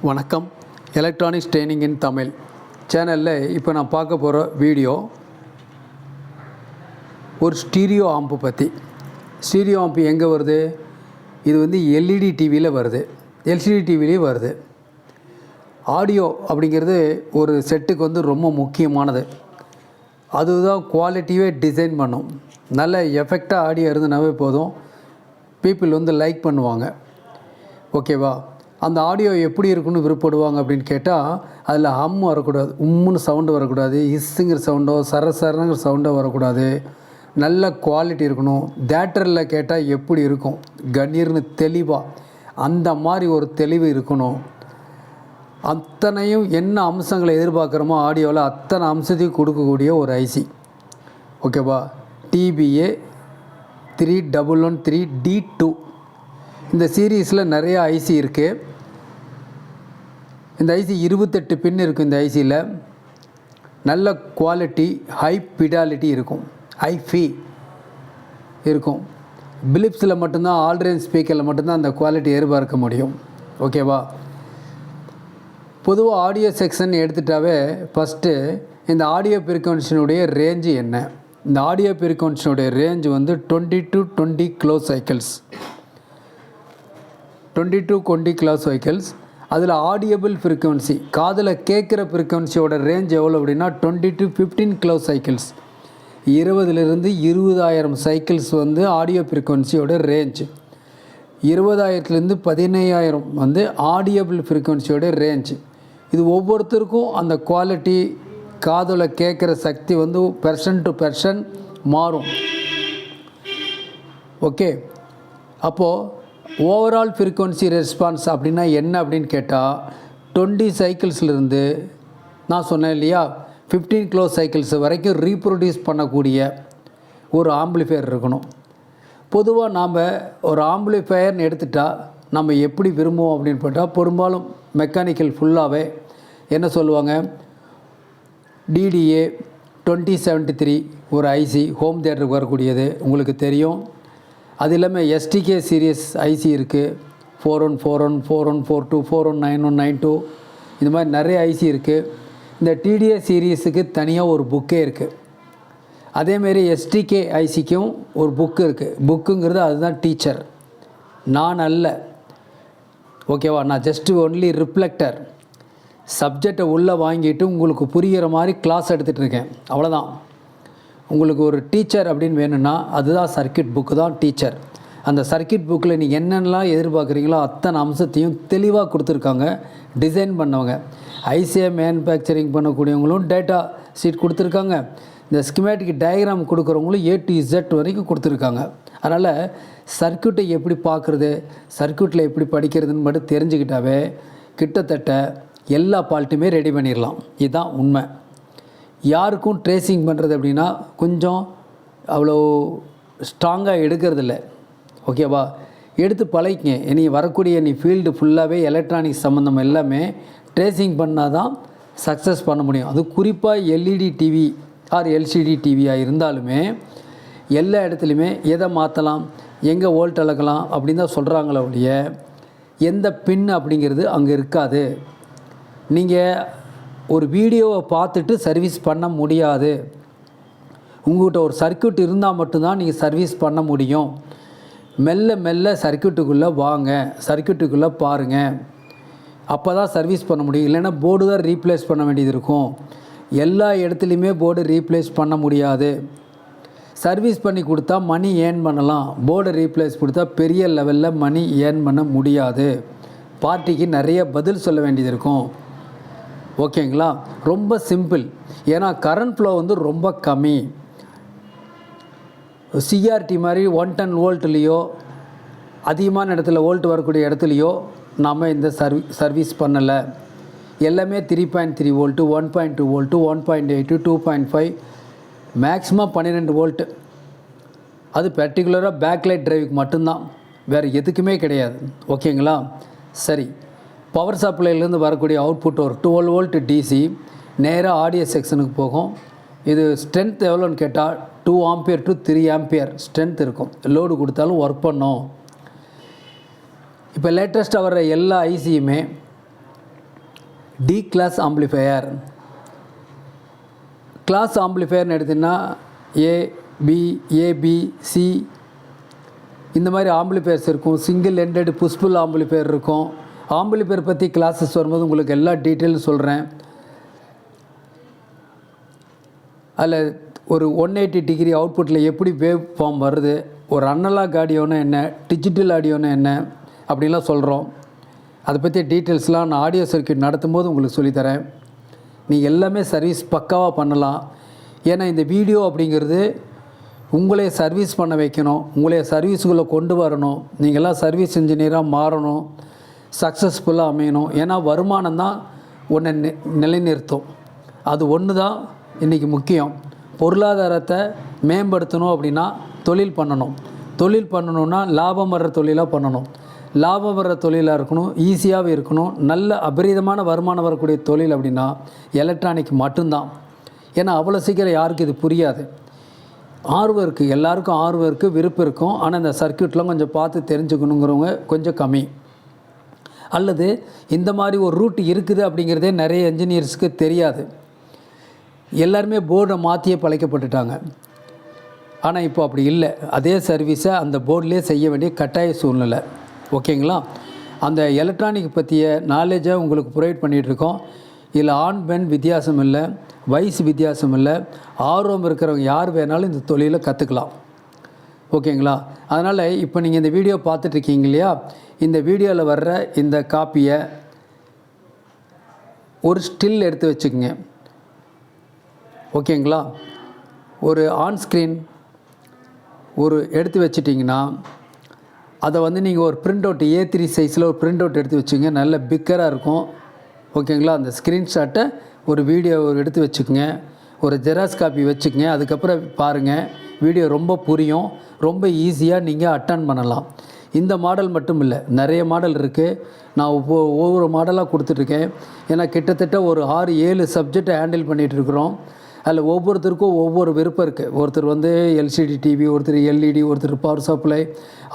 வணக்கம். Electronics training இன் தமிழ் சேனலில் இப்போ நான் பார்க்க போகிற வீடியோ ஒரு ஸ்டீரியோ ஆம்பு பற்றி. ஸ்டீரியோ ஆம்பு எங்கே வருது? இது வந்து எல்இடி டிவியில் வருது, எல்சிடி டிவிலேயும் வருது. ஆடியோ அப்படிங்கிறது ஒரு செட்டுக்கு வந்து ரொம்ப முக்கியமானது. அதுதான் குவாலிட்டியே டிசைன் பண்ணும். நல்ல எஃபெக்டாக ஆடியோ இருந்தனாவே போதும், பீப்புள் வந்து லைக் பண்ணுவாங்க. ஓகேவா? அந்த ஆடியோ எப்படி இருக்குன்னு விருப்பப்படுவாங்க அப்படின்னு கேட்டால், அதில் ஹம் வரக்கூடாது, உம்முன்னு சவுண்டு வரக்கூடாது, இஸ்ஸுங்கிற சவுண்டோ சரங்கிற சவுண்டோ வரக்கூடாது. நல்ல குவாலிட்டி இருக்கணும். தேட்டரில் கேட்டால் எப்படி இருக்கும், கணீர்னு தெளிவாக அந்த மாதிரி ஒரு தெளிவு இருக்கணும். அத்தனையும் என்ன அம்சங்களை எதிர்பார்க்குறோமோ ஆடியோவில் அத்தனை அம்சத்தையும் கொடுக்கக்கூடிய ஒரு ஐசி. ஓகேவா? TBA 3113D2 இந்த சீரீஸில் நிறைய ஐசி இருக்குது. இந்த ஐசி 28 பின் இருக்கும். இந்த ஐசியில் நல்ல குவாலிட்டி, ஹை ஃபிடாலிட்டி இருக்கும், ஹை ஃபீ இருக்கும். பிலிப்ஸில் மட்டும்தான், ஆல் ரேஞ்ச் ஸ்பீக்கரில் மட்டும்தான் அந்த குவாலிட்டி எதிர்பார்க்க முடியும். ஓகேவா? பொதுவாக ஆடியோ செக்ஷன் எடுத்துட்டாவே ஃபஸ்ட்டு இந்த ஆடியோ ஃப்ரீக்வன்சினுடைய ரேஞ்சு என்ன? இந்த ஆடியோ ஃப்ரீக்வன்சினுடைய ரேஞ்சு வந்து 20 to 20 kilo cycles. 20 to 20 kilo cycles. அதில் ஆடியபிள் ஃப்ரீக்வன்சி, காதில் கேட்குற ஃப்ரீக்வன்சியோட ரேஞ்ச் எவ்வளோ அப்படின்னா 20 to 15 கிலோ சைக்கிள்ஸ். 20லிருந்து 20,000 சைக்கிள்ஸ் வந்து ஆடியோ ஃப்ரீக்வன்சியோட ரேஞ்ச். 20,000லேருந்து 15,000 வந்து ஆடியபிள் ஃப்ரீக்வன்சியோட ரேஞ்ச். இது ஒவ்வொருத்தருக்கும் அந்த குவாலிட்டி, காதில் கேட்குற சக்தி வந்து பெர்சன் டு பெர்சன் மாறும். ஓகே, அப்போது ஓவரால் ஃப்ரீக்வன்சி ரெஸ்பான்ஸ் அப்படின்னா என்ன அப்படின்னு கேட்டால், 20 சைக்கிள்ஸ்லேருந்து நான் சொன்னேன் இல்லையா, 15 கிலோ சைக்கிள்ஸ் வரைக்கும் ரீப்ரொடியூஸ் பண்ணக்கூடிய ஒரு ஆம்பிளிஃபையர் இருக்கணும். பொதுவாக நாம் ஒரு ஆம்பிளிஃபையர்னு எடுத்துட்டால் நம்ம எப்படி விரும்புவோம் அப்படின்னு போட்டால், பெரும்பாலும் மெக்கானிக்கல் ஃபுல்லாகவே என்ன சொல்லுவாங்க, DDA 2073 ஒரு ஐசி ஹோம் தியேட்டருக்கு வரக்கூடியது உங்களுக்கு தெரியும். அது இல்லாமல் STK சீரியஸ் ஐசி இருக்குது. 4141, 4142, 419192 இந்த மாதிரி நிறைய ஐசி இருக்குது. இந்த TDA சீரீஸுக்கு தனியாக ஒரு புக்கே இருக்குது. அதேமாரி STK ஐசிக்கும் ஒரு புக்கு இருக்குது. புக்குங்கிறது அதுதான் டீச்சர், நான் அல்ல. ஓகேவா? நான் ஜஸ்ட்டு ஒன்லி ரிஃப்ளெக்டர். சப்ஜெக்டை உள்ளே வாங்கிட்டு உங்களுக்கு புரிகிற மாதிரி கிளாஸ் எடுத்துகிட்டு இருக்கேன், அவ்வளோதான். உங்களுக்கு ஒரு டீச்சர் அப்படின்னு வேணும்னா அதுதான் சர்க்கியூட் புக்கு தான் டீச்சர். அந்த சர்க்கியூட் புக்கில் நீங்கள் என்னென்னலாம் எதிர்பார்க்குறீங்களோ அத்தனை அம்சத்தையும் தெளிவாக கொடுத்துருக்காங்க டிசைன் பண்ணவங்க. ஐசிஐ மேனுஃபேக்சரிங் பண்ணக்கூடியவங்களும் டேட்டா ஷீட் கொடுத்துருக்காங்க. இந்த ஸ்கிமேட்டிக் டயக்ராம் கொடுக்குறவங்களும் A to Z வரைக்கும் கொடுத்துருக்காங்க. அதனால் சர்க்கியூட்டை எப்படி பார்க்குறது, சர்க்கியூட்டில் எப்படி படிக்கிறதுன்னு மட்டும் தெரிஞ்சுக்கிட்டாவே கிட்டத்தட்ட எல்லா பால்ட்டுமே ரெடி பண்ணிடலாம். இதுதான் உண்மை. யாருக்கும் ட்ரேசிங் பண்ணுறது அப்படின்னா கொஞ்சம் அவ்வளோ ஸ்ட்ராங்காக எடுக்கிறதில்ல. ஓகேவா? எடுத்து பழகிங்க. இனி வரக்கூடிய ஃபீல்டு ஃபுல்லாகவே எலக்ட்ரானிக்ஸ் சம்மந்தம் எல்லாமே ட்ரேசிங் பண்ணால் தான் சக்ஸஸ் பண்ண முடியும். அது குறிப்பாக LED-TV ஆர் LCD டிவியாக இருந்தாலுமே எல்லா இடத்துலையுமே எதை மாற்றலாம், எங்கே வோல்ட் அளக்கலாம் அப்படின்னு தான் சொல்கிறாங்களே ஒழிய எந்த பின் அப்படிங்கிறது அங்கே இருக்காது. நீங்கள் ஒரு வீடியோவை பார்த்துட்டு சர்வீஸ் பண்ண முடியாது. உங்கள்கிட்ட ஒரு சர்க்கியூட் இருந்தால் மட்டும்தான் நீங்கள் சர்வீஸ் பண்ண முடியும். மெல்ல மெல்ல சர்க்கியூட்டுக்குள்ளே வாங்க, சர்க்கியூட்டுக்குள்ளே பாருங்கள், அப்போ தான் சர்வீஸ் பண்ண முடியும். இல்லைன்னா போர்டு தான் ரீப்ளேஸ் பண்ண வேண்டியது இருக்கும். எல்லா இடத்துலையுமே போர்டு ரீப்ளேஸ் பண்ண முடியாது. சர்வீஸ் பண்ணி கொடுத்தா மணி ஏர்ன் பண்ணலாம், போர்டை ரீப்ளேஸ் கொடுத்தா பெரிய லெவலில் மணி ஏர்ன் பண்ண முடியாது. பார்ட்டிக்கு நிறைய பதில் சொல்ல வேண்டியது இருக்கும். ஓகேங்களா? ரொம்ப சிம்பிள். ஏன்னா கரண்ட் ஃப்ளோ வந்து ரொம்ப கம்மி. CRT மாதிரி 110 வோல்ட்லேயோ அதிகமான இடத்துல வோல்ட் வரக்கூடிய இடத்துலையோ நாம் இந்த சர்வீஸ் பண்ணலை. எல்லாமே 3.3 வோல்ட்டு, 1.2 வோல்ட்டு, 1.8, 2.5, மேக்ஸிமம் 12 வோல்ட்டு. அது பர்டிகுலராக பேக்லைட் டிரைவுக்கு மட்டும்தான், வேறு எதுக்குமே கிடையாது. ஓகேங்களா? சரி, பவர் சப்ளைலேருந்து வரக்கூடிய அவுட்புட் ஒரு 12 வோல்ட் DC நேராக ஆடியோ செக்ஷனுக்கு போகும். இது ஸ்ட்ரென்த் எவ்வளோன்னு கேட்டால் 2 ஆம்பியர் to 3 ஆம்பியர் ஸ்ட்ரென்த் இருக்கும். லோடு கொடுத்தாலும் ஒர்க் பண்ணோம். இப்போ லேட்டஸ்ட்டாக வர்ற எல்லா ஐசியுமே டி கிளாஸ் ஆம்பிளிஃபையர். கிளாஸ் ஆம்பிளிஃபையர்னு எடுத்திங்கன்னா ஏபிசி இந்த மாதிரி ஆம்பிளிஃபையர்ஸ் இருக்கும். சிங்கிள் எண்டட் புஷ்புல் ஆம்பிளிஃபையர் இருக்கும். ஆம்பிளிஃபையர் பற்றி கிளாஸஸ் வரும்போது உங்களுக்கு எல்லா டீட்டெயிலும் சொல்கிறேன். அதில் ஒரு 180 டிகிரி அவுட்புட்டில் எப்படி வேவ் ஃபார்ம் வருது, ஒரு அனலாக் ஆடியோன்னா என்ன, டிஜிட்டல் ஆடியோன்னா என்ன அப்படின்லாம் சொல்கிறோம். அதை பற்றி டீட்டெயில்ஸ்லாம் நான் ஆடியோ சர்க்யூட் நடத்தும் போது உங்களுக்கு சொல்லித்தரேன். நீங்கள் எல்லாமே சர்வீஸ் பக்காவாக பண்ணலாம். ஏன்னா இந்த வீடியோ அப்படிங்கிறது உங்களே சர்வீஸ் பண்ண வைக்கணும், உங்களே சர்வீஸுக்குள்ளே கொண்டு வரணும், நீங்கள்லாம் சர்வீஸ் இன்ஜினியராக மாறணும், சக்ஸஸ்ஃபுல்லாக அமையணும். ஏன்னா வருமானம் தான் ஒன்றை நிலைநிறுத்தும். அது ஒன்று தான் இன்றைக்கி முக்கியம். பொருளாதாரத்தை மேம்படுத்தணும் அப்படின்னா தொழில் பண்ணணும். தொழில் பண்ணணுன்னா லாபம் வர்ற தொழிலாக பண்ணணும். லாபம் வர்ற தொழிலாக இருக்கணும், ஈஸியாகவே இருக்கணும். நல்ல அபரிதமான வருமானம் வரக்கூடிய தொழில் அப்படின்னா எலக்ட்ரானிக் மட்டும்தான். ஏன்னா அவ்வளோ சீக்கிரம் யாருக்கு இது புரியாது. ஆர்வம் இருக்குது, எல்லாருக்கும் ஆர்வம் இருக்குது, விருப்பம் இருக்கும். ஆனால் இந்த சர்க்யூட்லாம் கொஞ்சம் பார்த்து தெரிஞ்சுக்கணுங்கிறவங்க கொஞ்சம் கம்மி. அல்லது இந்த மாதிரி ஒரு ரூட் இருக்குது அப்படிங்கிறதே நிறைய என்ஜினியர்ஸுக்கு தெரியாது. எல்லாருமே போர்டை மாற்றியே பழைக்கப்பட்டுட்டாங்க. ஆனால் இப்போ அப்படி இல்லை. அதே சர்வீஸை அந்த போர்ட்லேயே செய்ய வேண்டிய கட்டாய சூழ்நிலை. ஓகேங்களா? அந்த எலக்ட்ரானிக் பற்றிய நாலேஜை உங்களுக்கு ப்ரொவைட் பண்ணிகிட்ருக்கோம். இதில் ஆண் பெண் வித்தியாசம் இல்லை, வயசு வித்தியாசம் இல்லை. ஆர்வம் இருக்கிறவங்க யார் வேணாலும் இந்த தொழிலை கற்றுக்கலாம். ஓகேங்களா? அதனால் இப்போ நீங்கள் இந்த வீடியோ பார்த்துட்ருக்கீங்க இல்லையா, இந்த வீடியோவில் வர்ற இந்த காப்பியை ஒரு ஸ்டில் எடுத்து வச்சுக்கோங்க. ஓகேங்களா? ஒரு ஆன் ஸ்க்ரீன் ஒரு எடுத்து வச்சிட்டிங்கன்னா அதை வந்து நீங்கள் ஒரு பிரிண்ட் அவுட் A3 சைஸில் ஒரு பிரிண்ட் அவுட் எடுத்து வச்சுங்க. நல்ல பிக்கராக இருக்கும். ஓகேங்களா? அந்த ஸ்க்ரீன்ஷாட்டை ஒரு வீடியோ எடுத்து வச்சுக்கோங்க. ஒரு ஜெராக்ஸ் காப்பி வச்சுக்கோங்க. அதுக்கப்புறம் பாருங்கள், வீடியோ ரொம்ப புரியும். ரொம்ப ஈஸியாக நீங்கள் அட்டன் பண்ணலாம். இந்த மாடல் மட்டும் இல்லை, நிறைய மாடல் இருக்குது. நான் ஒவ்வொரு மாடலாக கொடுத்துட்ருக்கேன். ஏன்னா கிட்டத்தட்ட ஒரு 6-7 சப்ஜெக்டை ஹேண்டில் பண்ணிகிட்ருக்குறோம். அதில் ஒவ்வொருத்தருக்கும் ஒவ்வொரு விருப்பம் இருக்குது. ஒருத்தர் வந்து LCD-TV, ஒருத்தர் LED, ஒருத்தர் பவர் சப்ளை,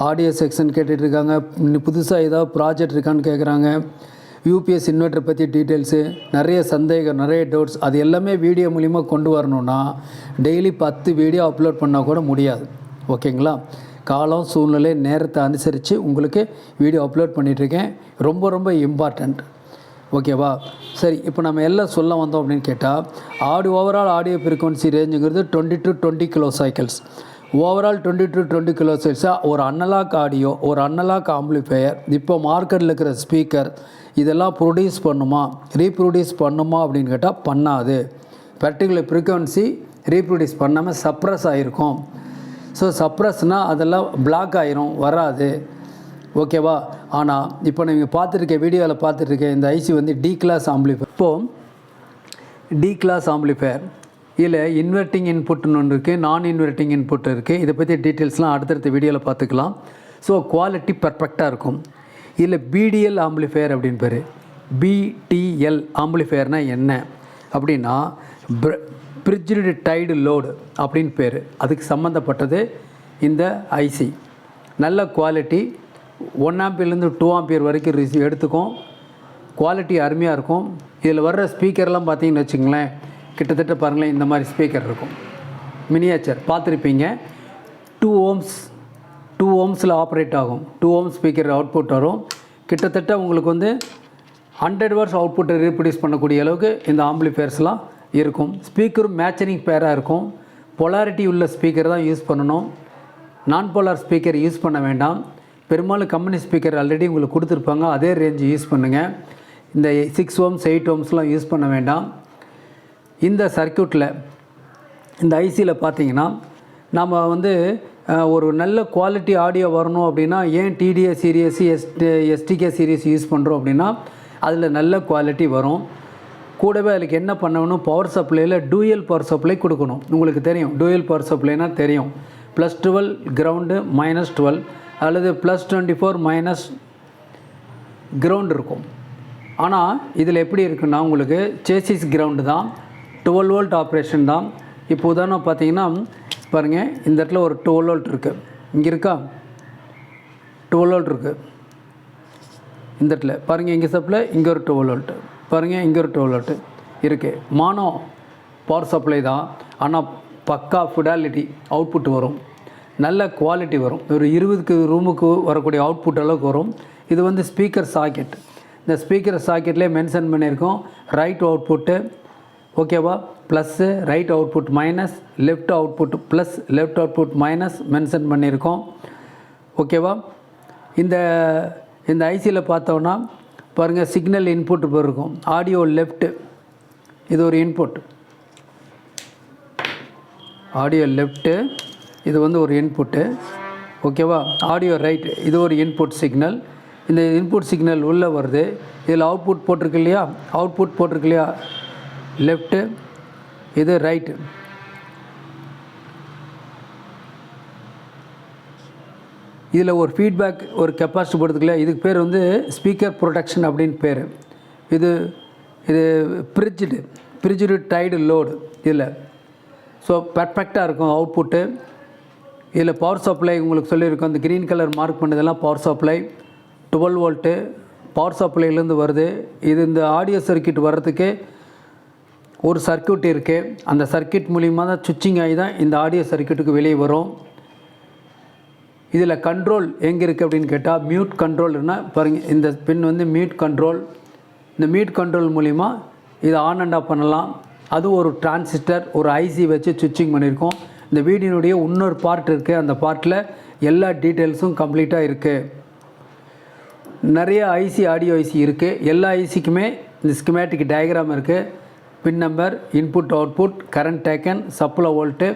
ஆடியோ செக்ஷன் கேட்டுட்ருக்காங்க. புதுசாக ஏதாவது ப்ராஜெக்ட் இருக்கான்னு கேட்குறாங்க. UPS இன்வெர்ட்டர் பற்றி டீட்டெயில்ஸு, நிறைய சந்தேகம், நிறைய டவுட்ஸ். அது எல்லாமே வீடியோ மூலிமா கொண்டு வரணுன்னா டெய்லி 10 வீடியோ அப்லோட் பண்ணால் கூட முடியாது. ஓகேங்களா? காலம், சூழ்நிலை, நேரத்தை அனுசரித்து உங்களுக்கு வீடியோ அப்லோட் பண்ணிகிட்ருக்கேன். ரொம்ப ரொம்ப இம்பார்ட்டண்ட். ஓகேவா? சரி, இப்போ நம்ம எல்லாம் சொல்ல வந்தோம் அப்படின்னு கேட்டால், ஓவரால் ஆடியோ ஃப்ரீக்வன்சி ரேஞ்சுங்கிறது 20 to 20 kilo cycles. Overall 20 to 20 kilo சைக்கிள்ஸாக ஒரு அனலாக் ஆடியோ, ஒரு அனலாக் ஆம்பிளிஃபையர், இப்போ மார்க்கெட்டில் இருக்கிற ஸ்பீக்கர் இதெல்லாம் ப்ரொடியூஸ் பண்ணுமா, ரீப்ரொடியூஸ் பண்ணுமா அப்படின்னு கேட்டால் பண்ணாது. பர்டிகுலர் ஃப்ரீக்வன்சி ரீப்ரொடியூஸ் பண்ணாமல் சப்ரஸ் ஆகிருக்கும். ஸோ சப்ரஸ்னால் அதெல்லாம் பிளாக் ஆகிரும், வராது. ஓகேவா? ஆனால் இப்போ நீங்கள் பார்த்துருக்க வீடியோவில் பார்த்துட்ருக்க இந்த ஐசி வந்து டி கிளாஸ் ஆம்பிளிஃபையர். இப்போது டி கிளாஸ் ஆம்பிளிஃபையர் இதில் இன்வெர்ட்டிங் இன்புட்னு ஒன்று இருக்குது, நான் இன்வெர்ட்டிங் இன்புட் இருக்குது. இதை பற்றி டீட்டெயில்ஸ்லாம் அடுத்தடுத்த வீடியோவில் பார்த்துக்கலாம். ஸோ குவாலிட்டி பர்ஃபெக்டாக இருக்கும். இதில் BDL ஆம்பிளிஃபையர் அப்படின்னு பேர். BTL ஆம்பிளிஃபையர்னால் என்ன அப்படின்னா பிரிட்ஜ்டு டைடு லோடு அப்படின்னு பேர். அதுக்கு சம்மந்தப்பட்டது இந்த ஐசி. நல்ல குவாலிட்டி, 1 ஆம்பியர்லேருந்து 2 ஆம்பியர் வரைக்கும் எடுத்துக்கும். குவாலிட்டி அருமையாக இருக்கும். இதில் வர்ற ஸ்பீக்கர்லாம் பார்த்தீங்கன்னு வச்சுங்களேன், கிட்டத்தட்ட பாருங்களேன் இந்த மாதிரி ஸ்பீக்கர் இருக்கும். மினியேச்சர் பார்த்துருப்பீங்க. 2 ohmஸில் ஆப்ரேட் ஆகும். 2 ohm ஸ்பீக்கர் அவுட்புட் வரும். கிட்டத்தட்ட உங்களுக்கு வந்து 100 watts அவுட்புட்டை ரீப்ரொடியூஸ் பண்ணக்கூடிய அளவுக்கு இந்த ஆம்பிளிஃபையர்ஸ்லாம் இருக்கும். ஸ்பீக்கரும் மேட்சரிங் பேராக இருக்கும். பொலாரிட்டி உள்ள ஸ்பீக்கர் தான் யூஸ் பண்ணணும். நான் போலார் ஸ்பீக்கர் யூஸ் பண்ண வேண்டாம். பெரும்பாலும் கம்பெனி ஸ்பீக்கர் ஆல்ரெடி உங்களுக்கு கொடுத்துருப்பாங்க, அதே ரேஞ்சு யூஸ் பண்ணுங்கள். இந்த 6 ohms 8 ohmஸ்லாம் யூஸ் பண்ண வேண்டாம். இந்த சர்க்யூட்டில் இந்த ஐசியில் பார்த்தீங்கன்னா நம்ம வந்து ஒரு நல்ல குவாலிட்டி ஆடியோ வரணும் அப்படின்னா ஏன் TDA series STK series use பண்ணுறோம் அப்படின்னா அதில் நல்ல குவாலிட்டி வரும். கூடவே அதுக்கு என்ன பண்ணணும், பவர் சப்ளையில் டூயல் பவர் சப்ளை கொடுக்கணும். உங்களுக்கு தெரியும் டூயல் பவர் சப்ளைனா தெரியும். +12 கிரவுண்டு -12 அல்லது +24 மைனஸ் கிரவுண்ட் இருக்கும். ஆனால் இதில் எப்படி இருக்குன்னா உங்களுக்கு சேசிஸ் கிரவுண்டு தான், 12 volt ஆப்ரேஷன் தான். இப்போ உதாரணம் பார்த்தீங்கன்னா பாருங்கள், இந்த இடத்துல ஒரு 12 volt இருக்குது. இங்கே இருக்கா 12 volt இருக்குது. இந்த இடத்துல பாருங்கள், இங்கே சப்ளை, இங்கே ஒரு 12 volt. பாருங்கள், இங்கே ஒரு 12 வோல்ட்டு இருக்குது. மானோ பவர் சப்ளை தான், ஆனால் பக்கா ஃபிடாலிட்டி அவுட்புட் வரும், நல்ல குவாலிட்டி வரும். ஒரு 20 ரூமுக்கு வரக்கூடிய அவுட்புட் அளவுக்கு வரும். இது வந்து ஸ்பீக்கர் சாக்கெட். இந்த ஸ்பீக்கர் சாக்கெட்லேயே மென்ஷன் பண்ணியிருக்கோம், ரைட் அவுட்புட்டு ஓகேவா, plus, right output minus, left output plus, left output minus mention பண்ணியிருக்கோம் ஓகேவா. இந்த இந்த ஐசியில் பார்த்தோன்னா பாருங்கள், சிக்னல் இன்புட் இருக்கும், ஆடியோ லெஃப்ட்டு இது ஒரு இன்புட், ஆடியோ லெஃப்ட்டு இது வந்து ஒரு இன்புட்டு ஓகேவா. ஆடியோ ரைட் இது ஒரு இன்புட் சிக்னல். இந்த இன்புட் சிக்னல் உள்ளே வருது, இதில் அவுட்புட் போட்டிருக்கு இல்லையா, அவுட்புட் போட்டிருக்கு இல்லையா, லெஃப்ட்டு இது ரைட்டு. இதில் ஒரு ஃபீட்பேக் ஒரு கெப்பாசிட்டி போடுறதுக்குள்ள, இதுக்கு பேர் வந்து ஸ்பீக்கர் ப்ரொடெக்ஷன் அப்படின்னு பேர். இது இது பிரிட்ஜ்டு டைடு லோடு இதில். ஸோ பர்ஃபெக்டாக இருக்கும் அவுட்புட்டு. இதில் பவர் சப்ளை உங்களுக்கு சொல்லியிருக்கோம், இந்த க்ரீன் கலர் மார்க் பண்ணதெல்லாம் பவர் சப்ளை 12 வோல்ட்டு பவர் சப்ளைலேருந்து வருது. இது இந்த ஆடியோ சர்க்கியூட் வர்றதுக்கு ஒரு சர்க்கியூட் இருக்குது, அந்த சர்க்கியூட் மூலிமா தான் சுவிட்சிங் ஆகி தான் இந்த ஆடியோ சர்க்கியூட்டுக்கு வெளியே வரும். இதில் கண்ட்ரோல் எங்கே இருக்குது அப்படின்னு கேட்டால், மியூட் கண்ட்ரோல்னா பாருங்கள், இந்த பின் வந்து மியூட் கண்ட்ரோல். இந்த மியூட் கண்ட்ரோல் மூலிமா இதை ஆன் அண்ட் ஆஃப் பண்ணலாம். அது ஒரு டிரான்சிஸ்டர் ஒரு ஐசி வச்சு சுவிட்சிங் பண்ணியிருக்கோம். இந்த வீடியோனுடைய இன்னொரு பார்ட் இருக்குது, அந்த பார்ட்டில் எல்லா டீட்டெயில்ஸும் கம்ப்ளீட்டாக இருக்குது. நிறைய ஐசி ஆடியோ ஐசி இருக்குது. எல்லா ஐசிக்குமே இந்த ஸ்கிமேட்டிக் டயக்ராம் இருக்குது, pin number, input output, current taken, supply volt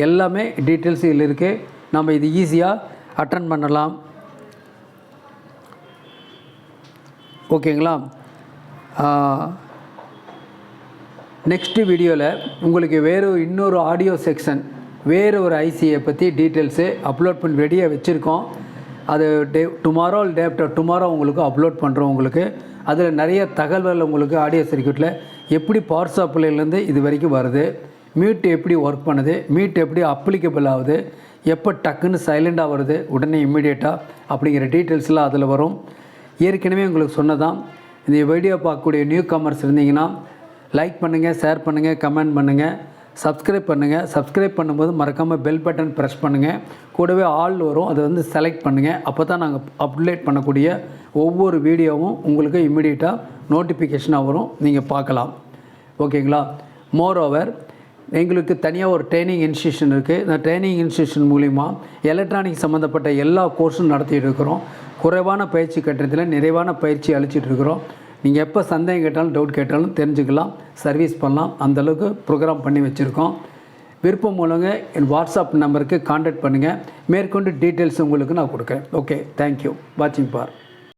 எல்லாமே டீட்டெயில்ஸ் இதில் இருக்குது. நம்ம இது ஈஸியாக அட்டன் பண்ணலாம் ஓகேங்களா. நெக்ஸ்ட்டு வீடியோவில் உங்களுக்கு இன்னொரு ஆடியோ செக்ஷன், வேறு ஒரு ஐசியை பற்றி டீட்டெயில்ஸு அப்லோட் பண்ணி ரெடியாக வச்சுருக்கோம். அது டுமாரோ டே ஆஃப்டர் டுமாரோ உங்களுக்கு அப்லோட் பண்ணுறோம். உங்களுக்கு அதில் நிறைய தகவல்கள் உங்களுக்கு ஆடியோ சர்க்யூட்டில் எப்படி பவர் சப்ளைலேருந்து இது வரைக்கும் வருது, மியூட் எப்படி ஒர்க் பண்ணுது, மியூட் எப்படி அப்ளிகபிள் ஆகுது, எப்போ டக்குன்னு சைலண்டாக வருது உடனே இம்மிடியேட்டாக அப்படிங்கிற டீட்டெயில்ஸ்லாம் அதில் வரும். ஏற்கனவே உங்களுக்கு சொன்னதான். இந்த வீடியோ பார்க்கக்கூடிய நியூ கமர்ஸ் இருந்தீங்கன்னா லைக் பண்ணுங்கள், ஷேர் பண்ணுங்கள், கமெண்ட் பண்ணுங்கள், சப்ஸ்கிரைப் பண்ணுங்கள். சப்ஸ்கிரைப் பண்ணும்போது மறக்காமல் பெல் பட்டன் ப்ரெஸ் பண்ணுங்கள். கூடவே ஆல் வரும், அதை வந்து செலக்ட் பண்ணுங்கள். அப்போ தான் நாங்கள் அப்டேட் பண்ணக்கூடிய ஒவ்வொரு வீடியோவும் உங்களுக்கு இம்மிடியேட்டாக நோட்டிஃபிகேஷனாக வரும், நீங்கள் பார்க்கலாம் ஓகேங்களா. மோரோவர் எங்களுக்கு தனியாக ஒரு ட்ரைனிங் இன்ஸ்டியூஷன் இருக்குது. இந்த ட்ரைனிங் இன்ஸ்டியூஷன் மூலிமா எலக்ட்ரானிக் சம்மந்தப்பட்ட எல்லா கோர்ஸும் நடத்திட்டு இருக்கிறோம். குறைவான பயிற்சி கட்டணத்தில் நிறைவான பயிற்சி அளிச்சிட்டு இருக்கிறோம். நீங்கள் எப்போ சந்தேகம் கேட்டாலும் டவுட் கேட்டாலும் தெரிஞ்சுக்கலாம், சர்வீஸ் பண்ணலாம். அந்தளவுக்கு ப்ரோக்ராம் பண்ணி வச்சுருக்கோம். விருப்பம் மூலங்க என் வாட்ஸ்அப் நம்பருக்கு கான்டாக்ட் பண்ணுங்கள். மேற்கொண்டு டீட்டெயில்ஸ் உங்களுக்கு நான் கொடுக்குறேன். ஓகே, தேங்க்யூ வாட்சிங் ஃபார்.